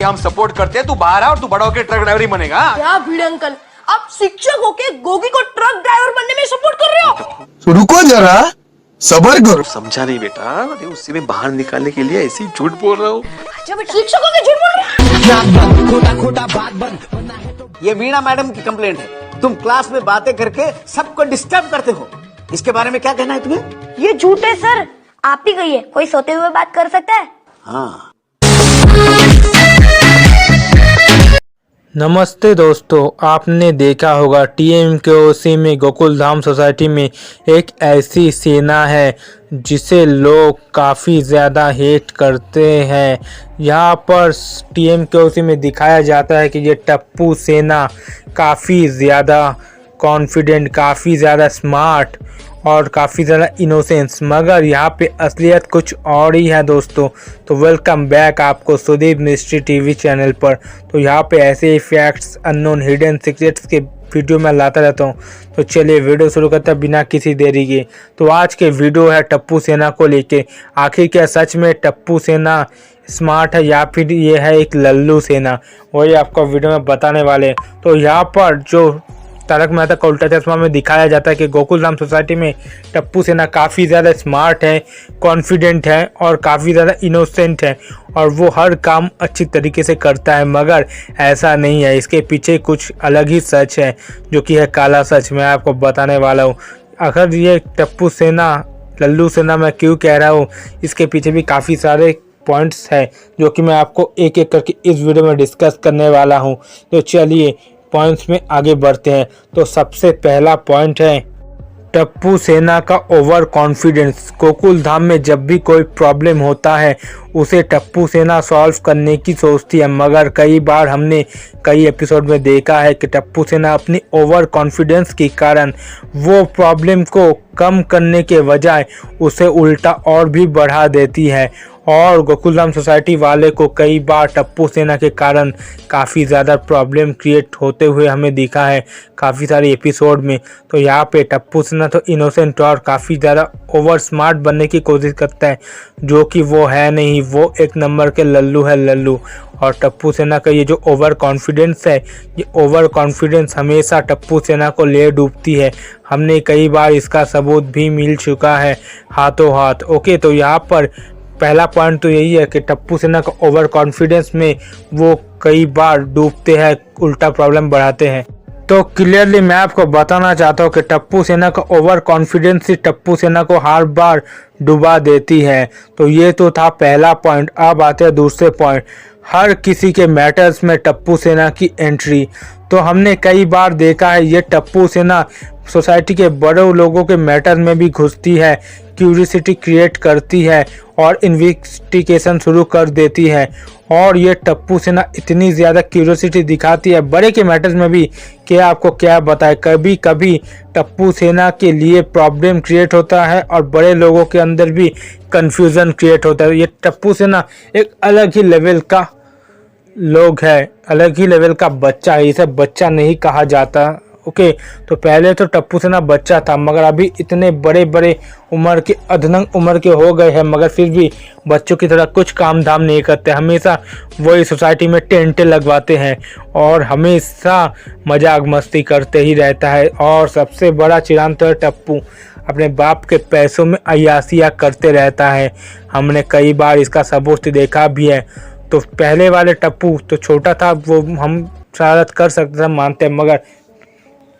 हम सपोर्ट करते हैं, तू बाहर आ और तू बड़ा होकर ट्रक ड्राइवर ही बनेगा। क्या भिड़े अंकल, आप शिक्षक होके गोगी को ट्रक ड्राइवर बनने में सपोर्ट कर रहे हो? तो रुको जरा, सबर करो। समझा नहीं बेटा, अरे उसी में बाहर निकालने के लिए ऐसी झूठ बोल रहा हूँ। अच्छा बेटा, शिक्षक होके झूठ बोल रहे हो? ये वीणा मैडम की कंप्लेंट है। तुम क्लास में बातें करके सबको डिस्टर्ब करते हो। इसके बारे में क्या कहना है तुम्हें? ये झूठ है सर, आप ही कहिए, कोई सोते हुए बात कर सकता है? हाँ। नमस्ते दोस्तों, आपने देखा होगा TMKOC में गोकुल धाम सोसाइटी में एक ऐसी सेना है जिसे लोग काफ़ी ज़्यादा हेट करते हैं। यहाँ पर TMKOC में दिखाया जाता है कि ये टप्पू सेना काफ़ी ज़्यादा कॉन्फिडेंट, काफ़ी ज़्यादा स्मार्ट और काफ़ी ज़्यादा इनोसेंस, मगर यहाँ पे असलियत कुछ और ही है दोस्तों। तो वेलकम बैक आपको सुदीप मिस्ट्री टीवी चैनल पर। तो यहाँ पे ऐसे ही फैक्ट्स, अननोन, हिडन सीक्रेट्स के वीडियो मैं लाता रहता हूँ। तो चलिए वीडियो शुरू करते हैं बिना किसी देरी के। तो आज के वीडियो है टप्पू सेना को लेके। आखिर क्या सच में टप्पू सेना स्मार्ट है या फिर ये है एक लल्लू सेना, वही आपको वीडियो में बताने वाले। तो यहाँ पर जो तारक मेहता का उल्टा चश्मा में दिखाया जाता है कि गोकुल धाम सोसाइटी में टप्पू सेना काफ़ी ज़्यादा स्मार्ट है, कॉन्फिडेंट है और काफ़ी ज़्यादा इनोसेंट है और वो हर काम अच्छी तरीके से करता है, मगर ऐसा नहीं है। इसके पीछे कुछ अलग ही सच है जो कि है काला सच। मैं आपको बताने वाला हूँ। अगर ये टप्पू सेना लल्लू सेना मैं क्यों कह रहा हूँ, इसके पीछे भी काफ़ी सारे पॉइंट्स हैं जो कि मैं आपको एक एक करके इस वीडियो में डिस्कस करने वाला हूँ। तो चलिए पॉइंट्स में आगे बढ़ते हैं। तो सबसे पहला पॉइंट है टप्पू सेना का ओवर कॉन्फिडेंस। गोकुल धाम में जब भी कोई प्रॉब्लम होता है उसे टप्पू सेना सॉल्व करने की सोचती है, मगर कई बार हमने कई एपिसोड में देखा है कि टप्पू सेना अपनी ओवर कॉन्फिडेंस के कारण वो प्रॉब्लम को कम करने के बजाय उसे उल्टा और भी बढ़ा देती है। और गोकुल धाम सोसाइटी वाले को कई बार टप्पू सेना के कारण काफ़ी ज़्यादा प्रॉब्लम क्रिएट होते हुए हमें दिखा है काफ़ी सारे एपिसोड में। तो यहाँ पे टप्पू सेना तो इनोसेंट और काफ़ी ज़्यादा ओवर स्मार्ट बनने की कोशिश करता है, जो कि वो है नहीं। वो एक नंबर के लल्लू है, लल्लू। और टप्पू सेना का ये जो ओवर कॉन्फिडेंस है, ये ओवर कॉन्फिडेंस हमेशा टप्पू सेना को ले डूबती है। हमने कई बार इसका सबूत भी मिल चुका है हाथों हाथ। ओके, तो यहाँ पर पहला पॉइंट तो यही है कि टप्पू सेना का ओवर कॉन्फिडेंस में वो कई बार डूबते हैं, उल्टा प्रॉब्लम बढ़ाते हैं। तो क्लियरली मैं आपको बताना चाहता हूँ कि टप्पू सेना का ओवर कॉन्फिडेंस ही टप्पू सेना को हर बार डुबा देती है। तो ये तो था पहला पॉइंट। अब आते हैं दूसरे पॉइंट, हर किसी के मैटर्स में टप्पू सेना की एंट्री। तो हमने कई बार देखा है ये टप्पू सेना सोसाइटी के बड़े लोगों के मैटर में भी घुसती है, क्यूरियोसिटी क्रिएट करती है और इन्वेस्टिगेशन शुरू कर देती है। और ये टप्पू सेना इतनी ज़्यादा क्यूरियोसिटी दिखाती है बड़े के मैटर्स में भी कि आपको क्या बताए। कभी कभी टप्पू सेना के लिए प्रॉब्लम क्रिएट होता है और बड़े लोगों के अंदर भी कन्फ्यूज़न क्रिएट होता है। ये टप्पू सेना एक अलग ही लेवल का लोग है, अलग ही लेवल का बच्चा है। इसे बच्चा नहीं कहा जाता। ओके, तो पहले तो टप्पू सेना बच्चा था, मगर अभी इतने बड़े बड़े उम्र के, अधनंग उम्र के हो गए हैं, मगर फिर भी बच्चों की तरह कुछ काम धाम नहीं करते। हमेशा वही सोसाइटी में टेंटे लगवाते हैं और हमेशा मजाक मस्ती करते ही रहता है। और सबसे बड़ा चिरान तो है टप्पू, अपने बाप के पैसों में अय्यासियाँ करते रहता है। हमने कई बार इसका सबूत देखा भी है। तो पहले वाले टप्पू तो छोटा था, वो हम शरारत कर सकते थे, मानते हैं, मगर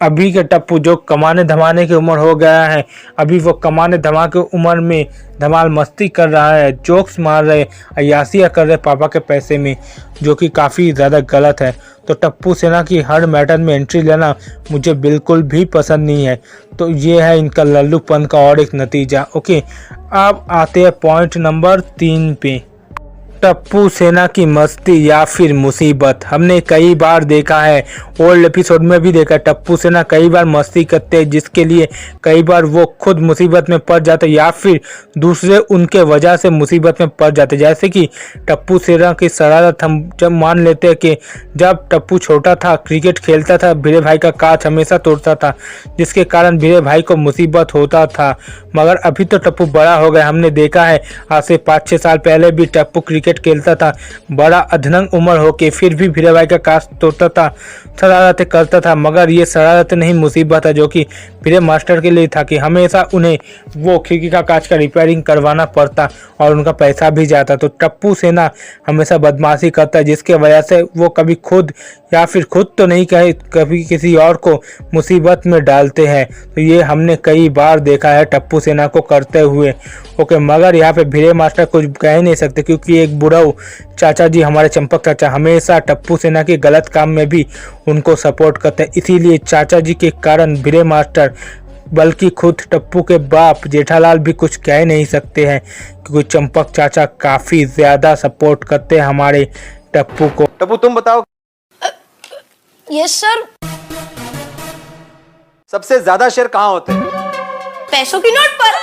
अभी के टप्पू जो कमाने धमाने की उम्र हो गया है, अभी वो कमाने धमा के उम्र में धमाल मस्ती कर रहा है, जोक्स मार रहे, अय्यासियाँ कर रहे पापा के पैसे में, जो कि काफ़ी ज़्यादा गलत है। तो टप्पू सेना की हर मैटर में एंट्री लेना मुझे बिल्कुल भी पसंद नहीं है। तो ये है इनका लल्लूपन का और एक नतीजा। ओके, अब आते हैं पॉइंट नंबर 3 पे, टप्पू सेना की मस्ती या फिर मुसीबत। हमने कई बार देखा है, ओल्ड एपिसोड में भी देखा, टप्पू सेना कई बार मस्ती करते हैं जिसके लिए कई बार वो खुद मुसीबत में पड़ जाते या फिर दूसरे उनके वजह से मुसीबत में पड़ जाते। जैसे कि टप्पू सेना की शरारत हम जब मान लेते हैं कि जब टप्पू छोटा था, क्रिकेट खेलता था, भिड़े भाई का कांच हमेशा तोड़ता था, जिसके कारण भिड़े भाई को मुसीबत होता था। मगर अभी तो टप्पू बड़ा हो गया। हमने देखा है आज से 5-6 साल पहले भी टप्पू क्रिकेट क्रिकेट खेलता था, बड़ा अधनंग उम्र होके फिर भी भीरे भाई का काश तोड़ता था, शरारतें करता था। मगर ये शरारतें नहीं, मुसीबत है जो कि भीरे मास्टर के लिए था कि हमेशा उन्हें वो खिड़की का कांच का रिपेयरिंग करवाना पड़ता और उनका पैसा भी जाता। तो टप्पू सेना हमेशा बदमाशी करता है, जिसके वजह से वो कभी खुद या फिर खुद तो नहीं कहे, कभी किसी और को मुसीबत में डालते हैं। तो ये हमने कई बार देखा है टप्पू सेना को करते हुए। ओके, मगर यहाँ पे भीरे मास्टर कुछ कह नहीं सकते क्योंकि एक बुढ़ऊ चाचा जी, हमारे चंपक चाचा, हमेशा टप्पू सेना के गलत काम में भी उनको सपोर्ट करते हैं। इसीलिए चाचा जी के कारण भीरे मास्टर बल्कि खुद टप्पू के बाप जेठालाल भी कुछ कह नहीं सकते हैं क्योंकि चंपक चाचा काफ़ी ज़्यादा सपोर्ट करते हैं हमारे टप्पू को। टप्पू तुम बताओ, यस सर। सबसे ज्यादा शेर कहाँ होते हैं? पैसों की नोट पर।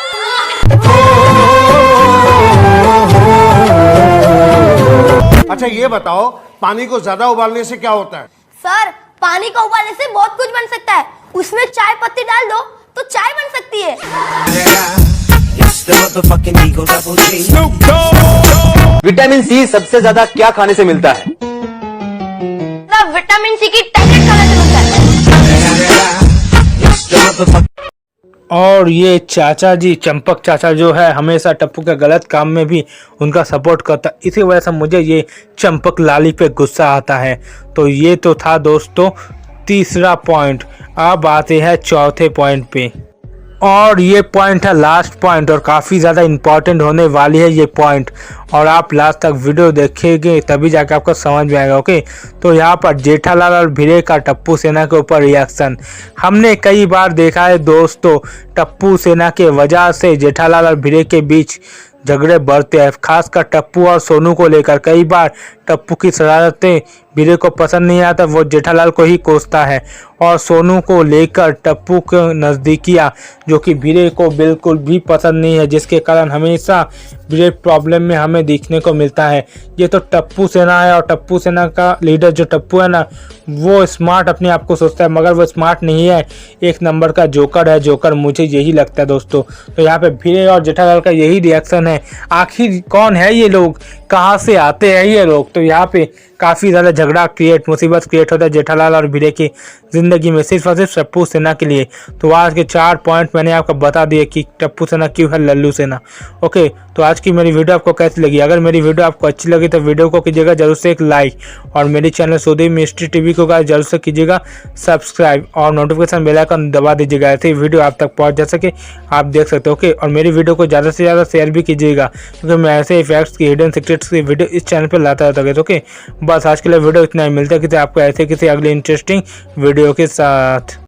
अच्छा ये बताओ, पानी को ज्यादा उबालने से क्या होता है? सर, पानी को उबालने से बहुत कुछ बन सकता है। उसमें चाय पत्ती डाल दो तो चाय बन सकती है। विटामिन सी सबसे ज्यादा क्या खाने से मिलता है? विटामिन सी की टैबलेट खाने से मिलता है। और ये चाचा जी, चंपक चाचा जो है, हमेशा टप्पू के गलत काम में भी उनका सपोर्ट करता। इसी वजह से मुझे ये चंपक लाली पे गुस्सा आता है। तो ये तो था दोस्तों तीसरा पॉइंट। अब आते हैं चौथे पॉइंट पे, और ये पॉइंट है लास्ट पॉइंट और काफ़ी ज़्यादा इम्पॉर्टेंट होने वाली है ये पॉइंट। और आप लास्ट तक वीडियो देखेंगे तभी जाकर आपको समझ में आएगा। ओके, तो यहाँ पर जेठालाल और भीरे का टप्पू सेना के ऊपर रिएक्शन हमने कई बार देखा है दोस्तों। टप्पू सेना के वजह से जेठालाल और भीरे के बीच झगड़े बढ़ते हैं, खासकर टप्पू और सोनू को लेकर। कई बार टप्पू की शरारतें भीरे को पसंद नहीं आता, वो जेठालाल को ही कोसता है। और सोनू को लेकर टप्पू के नज़दीकियाँ जो कि भीरे को बिल्कुल भी पसंद नहीं है, जिसके कारण हमेशा भीरे प्रॉब्लम में हमें देखने को मिलता है। ये तो टप्पू सेना है और टप्पू सेना का लीडर जो टप्पू है ना, वो स्मार्ट अपने आप को सोचता है, मगर वो स्मार्ट नहीं है, एक नंबर का जोकर है। जोकर मुझे यही लगता है दोस्तों। तो यहाँ पे भीरे और जेठालाल का यही रिएक्शन है। आखिर कौन है ये लोग, कहाँ से आते हैं ये लोग? तो यहाँ पे काफ़ी ज़्यादा झगड़ा मुसीबत क्रिएट होता है जेठालाल और भीरे की ज़िंदगी में, सिर्फ और सिर्फ टप्पू सेना के लिए। तो आज के 4 पॉइंट मैंने आपको बता दिए कि टप्पू सेना क्यों है लल्लू सेना। ओके, तो आज की मेरी वीडियो आपको कैसी लगी? अगर मेरी वीडियो आपको अच्छी लगी तो वीडियो को कीजिएगा जरूर से एक लाइक, और मेरे चैनल सऊदी मिस्ट्री टीवी को जरूर से कीजिएगा सब्सक्राइब, और नोटिफिकेशन बेल आइकन दबा दीजिएगा, ऐसे ही वीडियो आप तक पहुँच जा सके, आप देख सकते हो। ओके, और मेरी वीडियो को ज़्यादा से ज़्यादा शेयर भी कीजिएगा क्योंकि मैं ऐसे इफेक्ट्स की, हिडन सीक्रेट्स की वीडियो इस चैनल पर लाता रहता है। ओके, बस आज के लिए वीडियो इतना ही। मिलता है किसी आपको ऐसे किसी अगले इंटरेस्टिंग वीडियो के साथ।